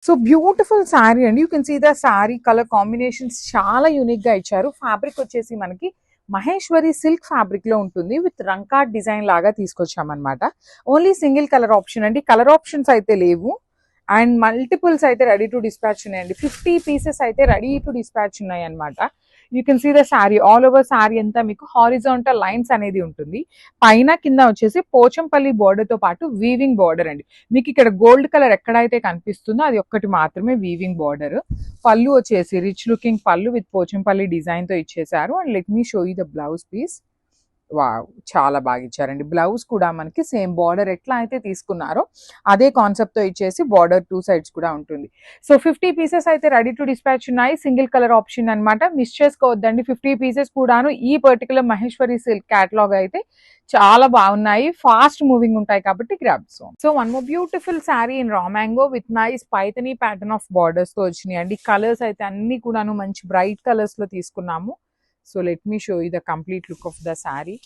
So beautiful sari అండి. You can see the sari colour combinations చాలా unique గా ఇచ్చారు. ఫ్యాబ్రిక్ వచ్చేసి మనకి మహేశ్వరి సిల్క్ ఫ్యాబ్రిక్ లో ఉంటుంది. విత్ రంకాట్ డిజైన్ లాగా తీసుకొచ్చామన్నమాట. ఓన్లీ సింగిల్ కలర్ ఆప్షన్ అండి. కలర్ ఆప్షన్స్ అయితే లేవు. అండ్ మల్టిపుల్స్ అయితే రెడీ టు డిస్పాచ్ ఉన్నాయండి. 50 pieces అయితే రెడీ టు డిస్పాచ్ ఉన్నాయి అనమాట. You can see the sari all over sari అంతా మీకు హారిజాంటల్ లైన్స్ అనేది ఉంటుంది. పైన కింద వచ్చేసి పోచంపల్లి border తో పాటు వీవింగ్ బార్డర్ అండి. మీకు ఇక్కడ గోల్డ్ కలర్ ఎక్కడైతే కనిపిస్తుందో అది ఒక్కటి మాత్రమే వీవింగ్ బార్డర్. పళ్ళు వచ్చేసి rich looking pallu with Pochampally design తో ఇచ్చేసారు. And let me show you the blouse piece. Wow, చాలా బాగా ఇచ్చారండి. బ్లౌజ్ కూడా మనకి సేమ్ బార్డర్ ఎట్లా అయితే తీసుకున్నారో అదే కాన్సెప్ట్ తో ఇచ్చేసి బార్డర్ 2 sides కూడా ఉంటుంది. సో 50 pieces అయితే రెడీ టు డిస్పాచ్ ఉన్నాయి. సింగిల్ కలర్ ఆప్షన్ అన్నమాట. మిస్ చేసుకోవద్దండి. 50 pieces కూడాను ఈ పర్టికులర్ మహేశ్వరి సిల్క్ క్యాటలాగ్ అయితే చాలా బాగున్నాయి. ఫాస్ట్ మూవింగ్ ఉంటాయి కాబట్టి grabs. So one more beautiful sari in raw mango with nice Paithani pattern of borders తో వచ్చినాయి అండి. కలర్స్ అయితే అన్ని కూడాను మంచి బ్రైట్ కలర్స్ లో తీసుకున్నాము. So let me show you the complete look of the saree.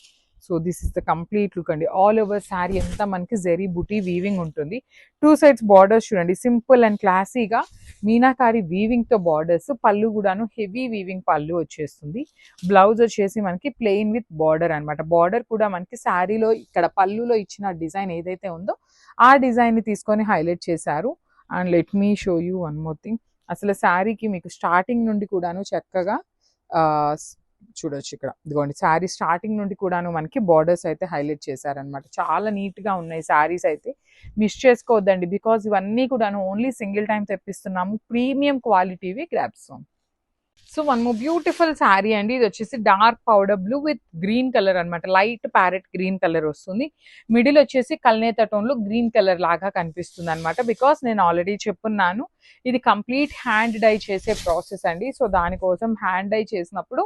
So this is the complete look అండి. ఆల్ ఓవర్ శారీ అంతా మనకి జెరీ బుటీ వీవింగ్ ఉంటుంది. 2 sides బార్డర్స్ చూడండి, సింపుల్ అండ్ క్లాసీగా మీనాకారి వీవింగ్ తో బార్డర్స్. పళ్ళు కూడాను హెవీ వీవింగ్ పళ్ళు వచ్చేస్తుంది. బ్లౌజ్ వచ్చేసి మనకి ప్లెయిన్ విత్ బార్డర్ అనమాట. బార్డర్ కూడా మనకి శారీలో ఇక్కడ పళ్ళులో ఇచ్చిన డిజైన్ ఏదైతే ఉందో ఆ డిజైన్ ని తీసుకొని హైలైట్ చేశారు. And let me show you one more thing. అసలు శారీకి మీకు స్టార్టింగ్ నుండి కూడాను చక్కగా చూడొచ్చు. ఇక్కడ ఇదిగోండి, శారీ స్టార్టింగ్ నుండి కూడాను మనకి బార్డర్స్ అయితే హైలైట్ చేశారనమాట. చాలా నీట్ గా ఉన్నాయి శారీస్ అయితే. మిస్ చేసుకోవద్దండి, బికాజ్ ఇవన్నీ కూడాను ఓన్లీ సింగిల్ టైం తెప్పిస్తున్నాము. ప్రీమియం క్వాలిటీవి grabs. So one more beautiful sari అండి. ఇది వచ్చేసి dark powder blue with green colour అనమాట. లైట్ ప్యారెట్ గ్రీన్ కలర్ వస్తుంది. మిడిల్ వచ్చేసి కల్నేత టోన్ లో గ్రీన్ కలర్ లాగా కనిపిస్తుంది అనమాట. బికాస్ నేను ఆల్రెడీ చెప్పున్నాను, ఇది కంప్లీట్ హ్యాండ్ డై చేసే ప్రాసెస్ అండి. సో దానికోసం హ్యాండ్ డై చేసినప్పుడు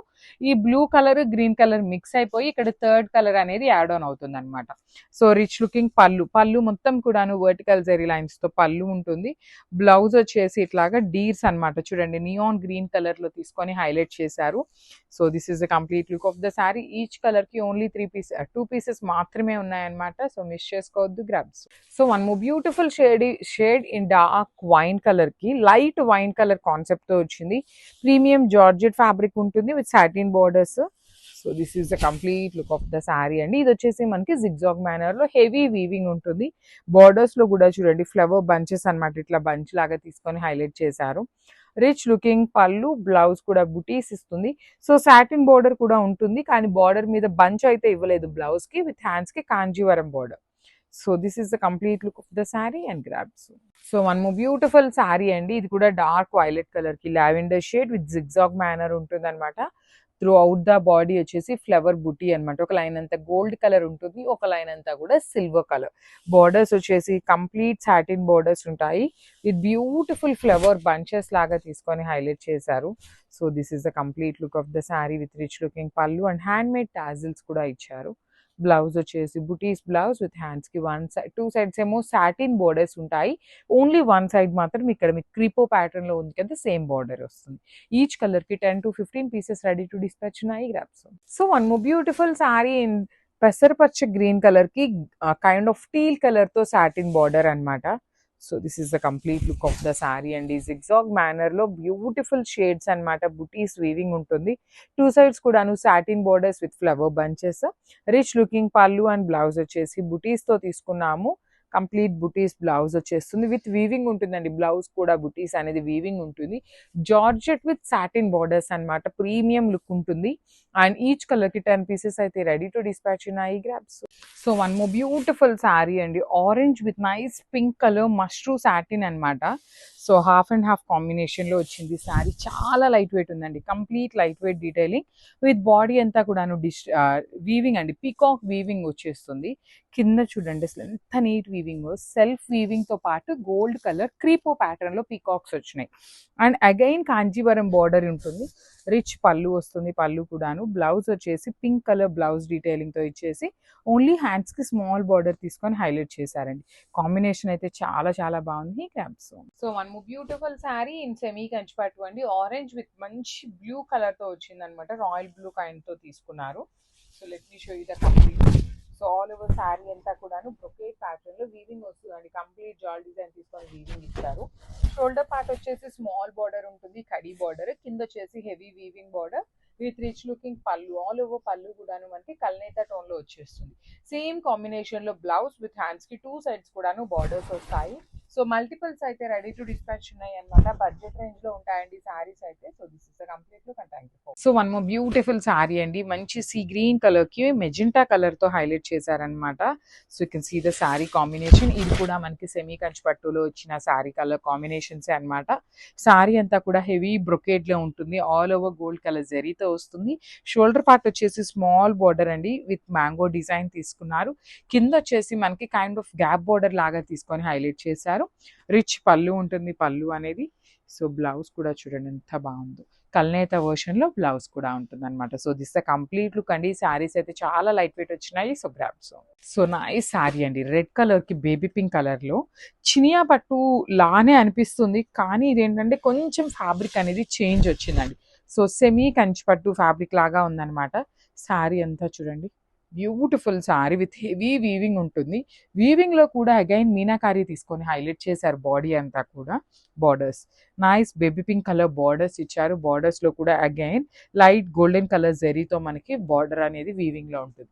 ఈ blue colour green colour mix అయిపోయి ఇక్కడ థర్డ్ కలర్ అనేది యాడ్ ఆన్ అవుతుంది అనమాట. సో రిచ్ లుకింగ్ పళ్ళు మొత్తం కూడాను వర్టికల్ జెరీ లైన్స్ తో పళ్ళు ఉంటుంది. బ్లౌజ్ వచ్చేసి ఇట్లాగా డీర్స్ అనమాట. చూడండి, నియాన్ గ్రీన్ కలర్ లో తీసుకొని హైలైట్ చేశారు. So this is the complete look of the sari. Each colour కి ఓన్లీ 2 pieces మాత్రమే ఉన్నాయన్నమాట. సో మిస్ చేసుకోవద్దు grabs. So one more beautiful shade in dark wine colour కి లైట్ వైన్ కలర్ కాన్సెప్ట్ తో వచ్చింది. ప్రీమియం జార్జెట్ ఫ్యాబ్రిక్ ఉంటుంది with satin borders. So this is the complete look of the sari అండి. ఇది వచ్చేసి మనకి జిగ్జాగ్ మేనర్ లో హెవీ వీవింగ్ ఉంటుంది. బార్డర్స్ లో కూడా చూడండి ఫ్లవర్ బంచెస్ అనమాట. ఇట్లా బంచ్ లాగా తీసుకొని హైలైట్ చేశారు. రిచ్ లుకింగ్ పళ్ళు, బ్లౌజ్ కూడా బుటీస్ ఇస్తుంది. సో సాటిన్ బోర్డర్ కూడా ఉంటుంది, కానీ బార్డర్ మీద బంచ్ అయితే ఇవ్వలేదు బ్లౌజ్ కి. విత్ హ్యాండ్స్ కి Kanjeevaram border. So this is the complete look of the sari and grabs. So one more beautiful sari అండి. ఇది కూడా డార్క్ వైలెట్ కలర్ కి lavender shade with zigzag manner ఉంటుంది అనమాట. త్రూ అవుట్ ద బాడీ వచ్చేసి ఫ్లవర్ బుటీ అనమాట. ఒక లైన్ అంతా గోల్డ్ కలర్ ఉంటుంది, ఒక లైన్ అంతా కూడా సిల్వర్ కలర్. బార్డర్స్ వచ్చేసి కంప్లీట్ సాటిన్ బార్డర్స్ ఉంటాయి విత్ బ్యూటిఫుల్ ఫ్లవర్ బంచెస్ లాగా తీసుకొని హైలైట్ చేశారు. So this is the complete look of the sari with rich looking పళ్ళు అండ్ హ్యాండ్ మేడ్ టాజిల్స్ కూడా ఇచ్చారు. బ్లౌజ్ వచ్చేసి బుటీస్ బ్లౌజ్ విత్ హ్యాండ్స్ కి వన్ సైడ్ 2 sides ఏమో సాటిన్ బోర్డర్స్ ఉంటాయి. ఓన్లీ వన్ సైడ్ మాత్రం ఇక్కడ మీకు క్రీపో ప్యాటర్న్ లో ఉంది కదా, సేమ్ బార్డర్ వస్తుంది. ఈచ్ కలర్ కి 10 to 15 pieces ready to dispatch ఉన్నాయి grabs. So one more beautiful sari in పెసరపచ్చ గ్రీన్ కలర్ కి కైండ్ ఆఫ్ టీల్ కలర్ తో సాటిన్ బార్డర్ అన్నమాట. So this is the complete look of the sari అండి. Zigzag manner లో beautiful shades అన్నమాట. బుటీస్ weaving ఉంటుంది. 2 sides కూడాను satin borders with flower bunches. Rich looking పళ్ళు అండ్ బ్లౌజ్ వచ్చేసి బుటీస్ తో తీసుకున్నాము. కంప్లీట్ బుటీస్ బ్లౌజ్ వచ్చేస్తుంది విత్ వీవింగ్ ఉంటుందండి. బ్లౌజ్ కూడా బుటీస్ అనేది వీవింగ్ ఉంటుంది. జార్జెట్ విత్ సాటిన్ బార్డర్స్ అన్నమాట. ప్రీమియం లుక్ ఉంటుంది. అండ్ ఈచ్ కలర్ కి 10 pieces అయితే రెడీ టు డిస్పాచ్ ఉన్నాయి grabs. So one more beautiful sari అండి. Orange with nice pink colour mashru satin అన్నమాట. So half and half combination లో వచ్చింది శారీ. చాలా లైట్ వెయిట్ ఉందండి. Complete light weight detailing with body అంతా కూడాను వీవింగ్ అండి. పీకాక్ వీవింగ్ వచ్చేస్తుంది. కింద చూడండి అసలు ఎంత నీట్ వీవింగ్. సెల్ఫ్ వీవింగ్ తో పాటు గోల్డ్ కలర్ క్రీపో ప్యాటర్న్ లో పీకాక్స్ వచ్చినాయి. అండ్ అగైన్ కాంజీవరం బార్డర్ ఉంటుంది. రిచ్ పళ్ళు వస్తుంది. పళ్ళు కూడాను. బ్లౌజ్ వచ్చేసి పింక్ కలర్ బ్లౌజ్ డీటెయిలింగ్ తో ఇచ్చేసి ఓన్లీ హ్యాండ్స్ కి స్మాల్ బార్డర్ తీసుకొని హైలైట్ చేశారండి. కాంబినేషన్ అయితే చాలా చాలా బాగుంది grabs. So one more beautiful sari in semi కంచిపట్టు అండి. ఆరెంజ్ విత్ మంచి బ్లూ కలర్ తో వచ్చింది అనమాట. రాయల్ బ్లూ కైండ్ తో తీసుకున్నారు. So let me show you the complete. So all over sari అంతా కూడాను బ్రొకేట్ ప్యాటర్న్ లో వీవింగ్ వస్తుందండి. కంప్లీట్ జాల్ డిజైన్ తీసుకొని వీవింగ్ ఇచ్చారు. షోల్డర్ పార్ట్ వచ్చేసి స్మాల్ బార్డర్ ఉంటుంది, కడీ బార్డర్, కింద వచ్చేసి heavy weaving border with rich looking పళ్ళు. ఆల్ ఓవర్ పళ్ళు కూడాను మనకి కల్నేత టోన్ లో వచ్చేస్తుంది. సేమ్ కాంబినేషన్ లో బ్లౌజ్ విత్ హ్యాండ్స్ కి 2 సైడ్స్ కూడాను బార్డర్స్ వస్తాయి. సో మల్టిపుల్స్ అయితే రెడీ టు డిస్పాచ్ ఉన్నాయి అనమాట. బడ్జెట్ రేంజ్ లో ఉంటాయండి సారీస్ అయితే. So this is complete look and thank you. So one more beautiful sari అండి. మంచి సీ గ్రీన్ కలర్ కి మెజెంటా కలర్ తో హైలైట్ చేశారనమాట. So you can see the sari combination. ఇది కూడా మనకి సెమీ కంచి పట్టులో వచ్చిన సారీ కలర్ కాంబినేషన్స్ అనమాట. సారీ అంతా కూడా హెవీ బ్రొకేట్ లో ఉంటుంది. ఆల్ ఓవర్ గోల్డ్ కలర్ జరీతో వస్తుంది. షోల్డర్ పార్ట్ వచ్చేసి స్మాల్ బార్డర్ అండి విత్ మ్యాంగో డిజైన్ తీసుకున్నారు. కింద వచ్చేసి మనకి కైండ్ ఆఫ్ గ్యాప్ బార్డర్ లాగా తీసుకొని హైలైట్ చేశారు. రిచ్ పళ్ళు ఉంటుంది పళ్ళు అనేది. సో బ్లౌజ్ కూడా చూడండి ఎంత బాగుందో. కల్నేత వర్షన్ లో బ్లౌజ్ కూడా ఉంటుంది అనమాట. So this the complete look అండి. శారీస్ అయితే చాలా లైట్ వెయిట్ వచ్చినాయి. So grab so nice sari అండి. రెడ్ కలర్ కి బేబీ పింక్ కలర్ లో చినియా పట్టు లానే అనిపిస్తుంది, కానీ ఇదేంటంటే కొంచెం ఫ్యాబ్రిక్ అనేది చేంజ్ వచ్చిందండి. సో సెమీ కంచి పట్టు ఫ్యాబ్రిక్ లాగా ఉందన్నమాట. శారీ అంతా చూడండి beautiful sorry with heavy weaving ఉంటుంది. వీవింగ్ లో కూడా అగైన్ మీనాకారి తీసుకొని హైలైట్ చేశారు బాడీ అంతా కూడా. Borders nice baby pink colour borders ఇచ్చారు. బార్డర్స్ లో కూడా అగైన్ లైట్ గోల్డెన్ కలర్ జరీతో మనకి బార్డర్ అనేది వీవింగ్ లో ఉంటుంది.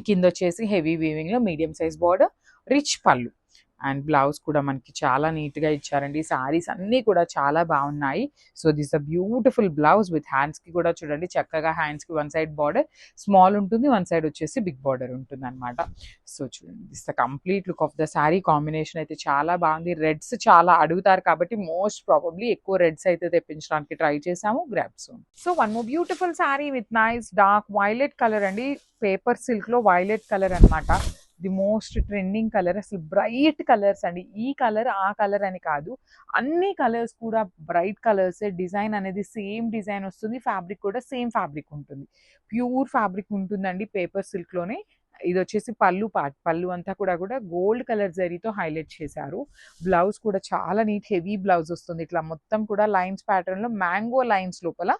కింద వచ్చేసి హెవీ వీవింగ్ లో మీడియం సైజ్ బార్డర్, రిచ్ పళ్ళు అండ్ బ్లౌజ్ కూడా మనకి చాలా నీట్ గా ఇచ్చారండి. సారీస్ అన్ని కూడా చాలా బాగున్నాయి. So this a beautiful blouse with hands కి కూడా చూడండి చక్కగా హ్యాండ్స్ కి వన్ సైడ్ బార్డర్ స్మాల్ ఉంటుంది, వన్ సైడ్ వచ్చేసి బిగ్ బార్డర్ ఉంటుంది అనమాట. సో చూడండి this the complete look of the sari combination అయితే చాలా బాగుంది. రెడ్స్ చాలా అడుగుతారు కాబట్టి మోస్ట్ ప్రాబబ్లీ ఎక్కువ రెడ్స్ అయితే తెప్పించడానికి ట్రై చేసాము. Grabs. So one more beautiful sorry with nice dark violet colour అండి. పేపర్ సిల్క్ లో వైలెట్ కలర్ అనమాట. The most trending colour. అసలు బ్రైట్ కలర్స్ అండి. ఈ కలర్ ఆ కలర్ అని కాదు, అన్ని కలర్స్ కూడా బ్రైట్ కలర్స్. డిజైన్ అనేది సేమ్ డిజైన్ వస్తుంది. ఫ్యాబ్రిక్ కూడా సేమ్ ఫ్యాబ్రిక్ ఉంటుంది. ప్యూర్ ఫ్యాబ్రిక్ ఉంటుందండి పేపర్ సిల్క్ లోనే. ఇది వచ్చేసి పళ్ళు పార్ట్. పళ్ళు అంతా కూడా గోల్డ్ కలర్ జరీతో హైలైట్ చేశారు. బ్లౌజ్ కూడా చాలా నీట్ హెవీ బ్లౌజ్ వస్తుంది. ఇట్లా మొత్తం కూడా లైన్స్ ప్యాటర్న్ లో మ్యాంగో లైన్స్ లోపల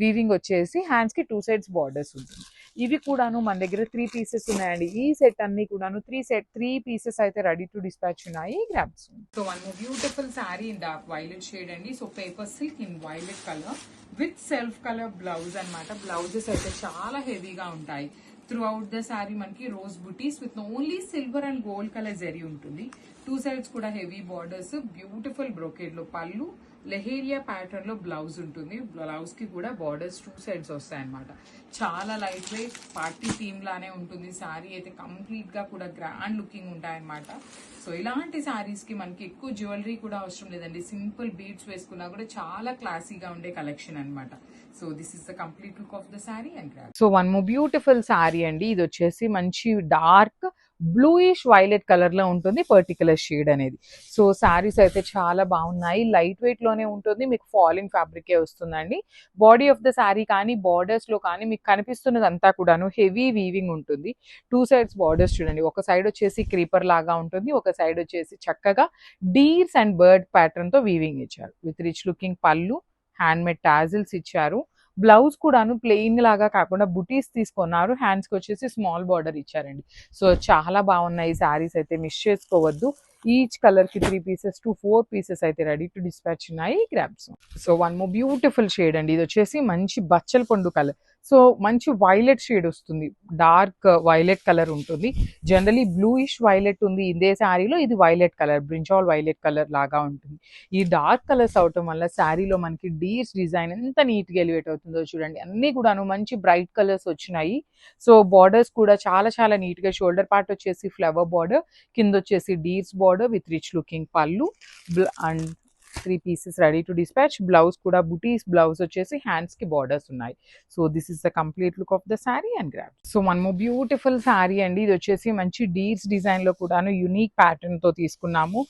వీవింగ్ వచ్చేసి హ్యాండ్స్ కి 2 సైడ్స్ బార్డర్స్ ఉంటుంది. ఇవి కూడాను మన దగ్గర 3 పీసెస్ ఉన్నాయండి. ఈ సెట్ అన్ని కూడాను 3 పీసెస్ అయితే రెడీ టు డిస్పాచ్ ఉన్నాయి. Grabs. So one beautiful sari in dark violet shade అండి. So paper silk in violet colour with self colour blouse అనమాట. బ్లౌజెస్ అయితే చాలా హెవీగా ఉంటాయి. త్రూ అవుట్ ద సారీ మనకి రోజ్ బుటీస్ with only silver and gold colour zari ఉంటుంది. 2 సైడ్స్ కూడా హెవీ బార్డర్స్. బ్యూటిఫుల్ బ్రోకేడ్ లో పళ్ళు, లెహేరియా ప్యాటర్న్ లో బ్లౌజ్ ఉంటుంది. బ్లౌజ్ కి కూడా బార్డర్స్ 2 సైడ్స్ వస్తాయి అనమాట. చాలా లైట్ వెయిట్ పార్టీ థీమ్ లానే ఉంటుంది. సారీ అయితే కంప్లీట్ గా కూడా గ్రాండ్ లుకింగ్ ఉంటాయన్నమాట. సో ఇలాంటి సారీస్ కి మనకి ఎక్కువ జ్యువెలరీ కూడా అవసరం లేదండి. సింపుల్ బీడ్స్ వేసుకున్నా కూడా చాలా క్లాసీగా ఉండే కలెక్షన్ అనమాట. So this is the complete look of the sari and grab. So one more beautiful sari అండి. ఇది వచ్చేసి మంచి డార్క్ బ్లూయిష్ వైలెట్ కలర్ లో ఉంటుంది పర్టికులర్ షేడ్ అనేది. సో సారీస్ అయితే చాలా బాగున్నాయి. లైట్ వెయిట్ లోనే ఉంటుంది. మీకు ఫాలింగ్ ఫ్యాబ్రిక్ వస్తుందండి. బాడీ ఆఫ్ ద సారీ కానీ బార్డర్స్ లో కానీ మీకు కనిపిస్తున్నది అంతా కూడాను హెవీ వీవింగ్ ఉంటుంది. 2 సైడ్స్ బార్డర్స్ చూడండి. ఒక సైడ్ వచ్చేసి క్రీపర్ లాగా ఉంటుంది, ఒక సైడ్ వచ్చేసి చక్కగా డీర్స్ అండ్ బర్డ్ ప్యాటర్న్ తో వీవింగ్ ఇచ్చారు. విత్ రిచ్ లుకింగ్ పళ్ళు, హ్యాండ్ మేడ్ టాజిల్స్ ఇచ్చారు. బ్లౌజ్ కూడాను ప్లెయిన్ లాగా కాకుండా బుటీస్ తీసుకున్నారు. హ్యాండ్స్ కి వచ్చేసి స్మాల్ బార్డర్ ఇచ్చారండి. సో చాలా బాగున్నాయి సారీస్ అయితే, మిస్ చేసుకోవద్దు. ఈచ్ కలర్ కి 3 పీసెస్ టు 4 పీసెస్ అయితే రెడీ టు డిస్పాచ్ ఉన్నాయి. Grabs. So one more beautiful shade అండి. ఇది వచ్చేసి మంచి బచ్చల పండు కలర్. సో మంచి వైలెట్ షేడ్ వస్తుంది. డార్క్ వైలెట్ కలర్ ఉంటుంది. జనరలీ బ్లూయిష్ వైలెట్ ఉంది ఇదే శారీలో. ఇది violet colour, brinjal violet colour లాగా ఉంటుంది. ఈ డార్క్ కలర్స్ అవటం వల్ల శారీలో మనకి డీర్స్ డిజైన్ ఎంత నీట్ గా ఎలివేట్ అవుతుందో చూడండి. అన్ని కూడాను మంచి బ్రైట్ కలర్స్ వచ్చినాయి. సో బార్డర్స్ కూడా చాలా చాలా నీట్ గా. షోల్డర్ పార్ట్ వచ్చేసి ఫ్లవర్ బార్డర్, కింద వచ్చేసి deers border with rich looking పళ్ళు and 3 pieces ready to dispatch. Blouse కూడా బుటీస్ బ్లౌజ్ వచ్చేసి హ్యాండ్స్ కి బార్డర్స్ ఉన్నాయి. So this is the complete look of the sari and grab. So one more beautiful sari అండి. ఇది వచ్చేసి మంచి డీర్స్ డిజైన్ లో కూడాను యూనిక్ ప్యాటర్న్ తో తీసుకున్నాము.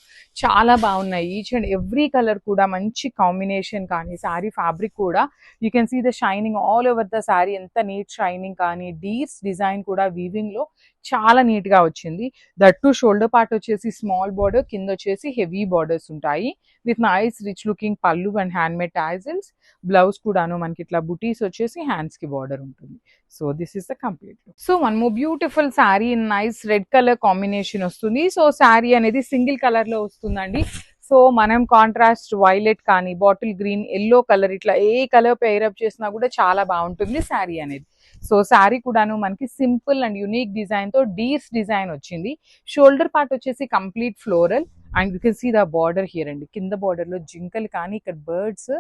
చాలా బాగున్నాయి. ఈచ్ అండ్ ఎవ్రీ కలర్ కూడా మంచి కాంబినేషన్. కానీ సారీ ఫ్యాబ్రిక్ కూడా you can see the shining all over the sari. ఎంత నీట్ షైనింగ్. కానీ డీర్స్ డిజైన్ కూడా వీవింగ్ లో చాలా నీట్ గా వచ్చింది. దట్టు షోల్డర్ పార్ట్ వచ్చేసి స్మాల్ బార్డర్, కింద వచ్చేసి హెవీ బార్డర్స్ ఉంటాయి విత్ నైస్ రిచ్ లుకింగ్ పళ్ళు and hand made tassels. Blouse కూడాను మనకి ఇట్లా బుటీస్ వచ్చేసి హ్యాండ్స్ కి బార్డర్ ఉంటుంది. So this is the complete look. So one more beautiful sari in nice red colour combination వస్తుంది. సో శారీ అనేది సింగిల్ కలర్ లో వస్తుందండి. సో మనం కాంట్రాస్ట్ వైలెట్ కానీ బాటిల్ గ్రీన్ ఎల్లో కలర్ ఇట్లా ఏ కలర్ పేరప్ చేసినా కూడా చాలా బాగుంటుంది శారీ అనేది. సో శారీ కూడాను మనకి సింపుల్ అండ్ యునిక్ డిజైన్ తో డీర్స్ డిజైన్ వచ్చింది. షోల్డర్ పార్ట్ వచ్చేసి complete floral and you can see the border here అండి. కింద బార్డర్ లో జింకలు కానీ ఇక్కడ బర్డ్స్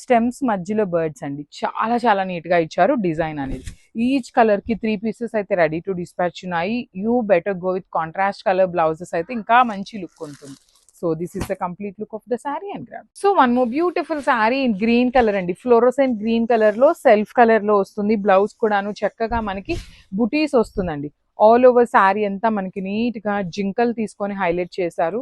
స్టెమ్స్ మధ్యలో బర్డ్స్ అండి. చాలా చాలా నీట్ గా ఇచ్చారు డిజైన్ అనేది. ఈచ్ కలర్ కి 3 పీసెస్ అయితే రెడీ టు డిస్పాచ్ ఉన్నాయి. You better go with contrast colour blouses అయితే ఇంకా మంచి లుక్ ఉంటుంది. So this is the complete look of the saree and grab. So one more beautiful saree in green color andi. Fluorescent green color lo self color lo ostundi. Blouse kudanu chakkaga manaki booties ostundandi. All over sari అంతా మనకి neat గా జింకల్ తీసుకొని highlight చేశారు.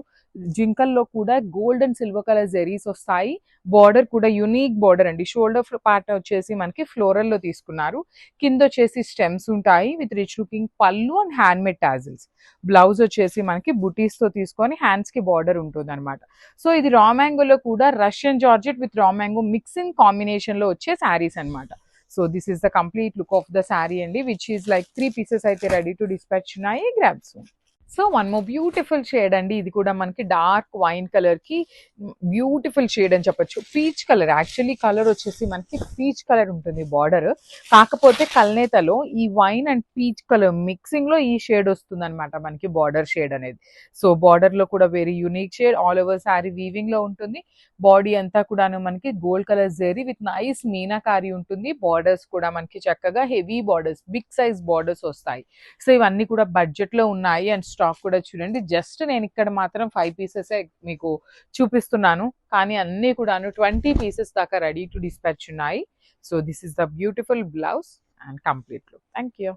జింకల్లో కూడా gold and silver colour zaris వస్తాయి. Border కూడా unique border అండి. Shoulder part వచ్చేసి మనకి ఫ్లోరల్ లో తీసుకున్నారు. కింద వచ్చేసి స్టెమ్స్ ఉంటాయి విత్ రిచ్ లుకింగ్ పళ్ళు and hand made tassels. Blouse వచ్చేసి మనకి బుటీస్ తో తీసుకొని హ్యాండ్స్ కి బార్డర్ ఉంటుంది అనమాట. సో ఇది రా మ్యాంగోలో కూడా Russian georgette with raw mango mixing combination లో వచ్చే శారీస్ అనమాట. So this is the complete look of the saree andi, which is like 3 pieces aithe ready to dispatch unnaayi. Grab soon. So one more beautiful shade అండి. ఇది కూడా మనకి dark wine colour కి beautiful shade అని చెప్పొచ్చు. Peach colour, actually colour వచ్చేసి మనకి peach colour ఉంటుంది బార్డర్. కాకపోతే కల్నేతలో ఈ wine and peach colour mixing లో ఈ షేడ్ వస్తుంది అనమాట మనకి బార్డర్ షేడ్ అనేది. సో బార్డర్ లో కూడా very unique shade. All over sari weaving లో ఉంటుంది. బాడీ అంతా కూడాను మనకి gold colour zari with nice meenakari ఉంటుంది. బార్డర్స్ కూడా మనకి చక్కగా heavy borders, big size borders వస్తాయి. సో ఇవన్నీ కూడా బడ్జెట్ లో ఉన్నాయి. అండ్ స్టాక్ కూడా చూడండి. జస్ట్ నేను ఇక్కడ మాత్రం 5 పీసెస్ మీకు చూపిస్తున్నాను, కానీ అన్ని కూడాను 20 పీసెస్ దాకా రెడీ టు డిస్పాచ్ ఉన్నాయి. So this is the beautiful blouse and complete look. Thank you.